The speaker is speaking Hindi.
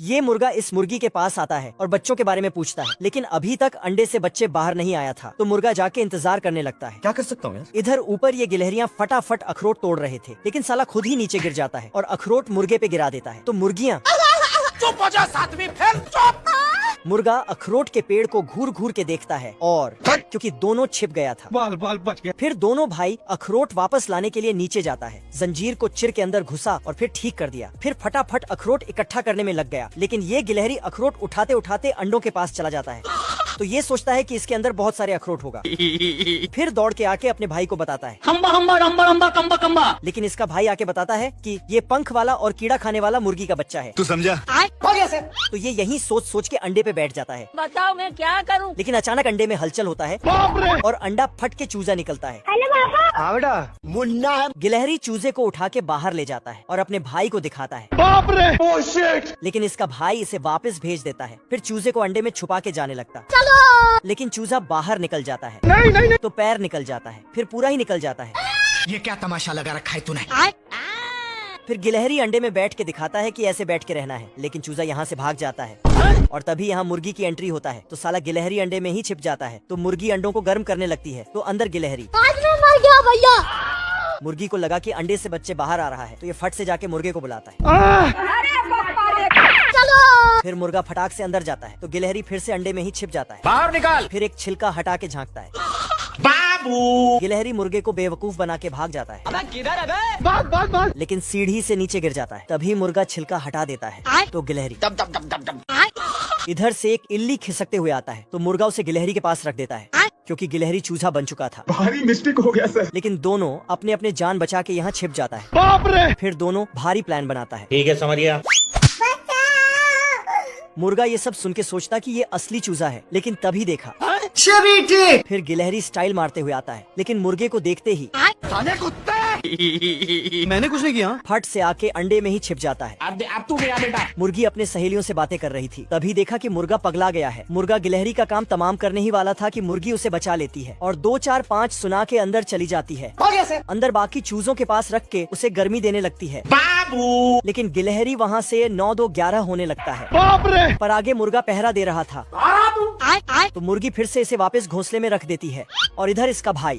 ये मुर्गा इस मुर्गी के पास आता है और बच्चों के बारे में पूछता है, लेकिन अभी तक अंडे से बच्चे बाहर नहीं आया था। तो मुर्गा जाके इंतजार करने लगता है। क्या कर सकता हूँ यार? इधर ऊपर ये गिलहरियां फटाफट अखरोट तोड़ रहे थे, लेकिन साला खुद ही नीचे गिर जाता है और अखरोट मुर्गे पे गिरा देता है। तो मुर्गियां चुप हो जा सातवीं, फिर चुप। मुर्गा अखरोट के पेड़ को घूर घूर के देखता है और क्योंकि दोनों छिप गया था, बाल बच गया। फिर दोनों भाई अखरोट वापस लाने के लिए नीचे जाता है। जंजीर को चिर के अंदर घुसा और फिर ठीक कर दिया। फिर फटाफट अखरोट इकट्ठा करने में लग गया, लेकिन ये गिलहरी अखरोट उठाते उठाते अंडों के पास चला जाता है। तो ये सोचता है कि इसके अंदर बहुत सारे अखरोट होगा। फिर दौड़ के आके अपने भाई को बताता है। हम्बा हम्बा रम्बा रम्बा कम्बा कम्बा। लेकिन इसका भाई आके बताता है कि ये पंख वाला और कीड़ा खाने वाला मुर्गी का बच्चा है। तू समझा? तो ये यही सोच सोच के अंडे पे बैठ जाता है। बताओ मैं क्या करूं? लेकिन अचानक अंडे में हलचल होता है और अंडा फट के चूजा निकलता है। हाँ बेटा, मुन्ना है। गिलहरी चूजे को उठा के बाहर ले जाता है और अपने भाई को दिखाता है। बाप रे, ओह शिट। लेकिन इसका भाई इसे वापस भेज देता है। फिर चूजे को अंडे में छुपा के जाने लगता है। लेकिन चूजा बाहर निकल जाता है। नहीं। तो पैर निकल जाता है, फिर पूरा ही निकल जाता है। ये क्या तमाशा लगा रखा है तूने? फिर गिलहरी अंडे में बैठ के दिखाता है कि ऐसे बैठ के रहना है, लेकिन चूजा यहाँ से भाग जाता है और तभी यहाँ मुर्गी की एंट्री होता है। तो साला गिलहरी अंडे में ही छिप जाता है। तो मुर्गी अंडों को गर्म करने लगती है। तो अंदर गिलहरी आज मैं मर गया भैया। मुर्गी को लगा कि अंडे से बच्चे बाहर आ रहा है, तो ये फट से जाके मुर्गे को बुलाता है। चलो। फिर मुर्गा फटाक से अंदर जाता है। तो गिलहरी फिर से अंडे में ही छिप जाता है। बाहर निकाल। फिर एक छिलका हटा के झांकता है। बाबू। गिलहरी मुर्गे को बेवकूफ बना के भाग जाता है, बात। लेकिन सीढ़ी से नीचे गिर जाता है। तभी मुर्गा छिलका हटा देता है। तो गिलहरी इधर से एक इल्ली खिसकते हुए आता है। तो मुर्गा उसे गिलहरी के पास रख देता है, क्योंकि गिलहरी चूजा बन चुका था। भारी मिस्टेक हो गया सर। लेकिन दोनों अपने अपने जान बचा के यहाँ छिप जाता है। बाप रे। फिर दोनों भारी प्लान बनाता है। ठीक है, समझ गया। मुर्गा ये सब सुन के सोचता कि ये असली चूजा है, लेकिन तभी देखा फिर गिलहरी स्टाइल मारते हुए आता है, लेकिन मुर्गे को देखते ही मैंने कुछ नहीं किया। फट से आके अंडे में ही छिप जाता है। अब तू गया बेटा। मुर्गी अपने सहेलियों से बातें कर रही थी, तभी देखा कि मुर्गा पगला गया है। मुर्गा गिलहरी का काम तमाम करने ही वाला था कि मुर्गी उसे बचा लेती है और 2 4 5 सुना के अंदर चली जाती है। अंदर बाकी चूजों के पास रख के उसे गर्मी देने लगती है। बाबू। लेकिन गिलहरी वहाँ से 9 2 11 होने लगता है। बाप रे। पर आगे मुर्गा पहरा दे रहा था। तो मुर्गी फिर से इसे वापस घोंसले में रख देती है और इधर इसका भाई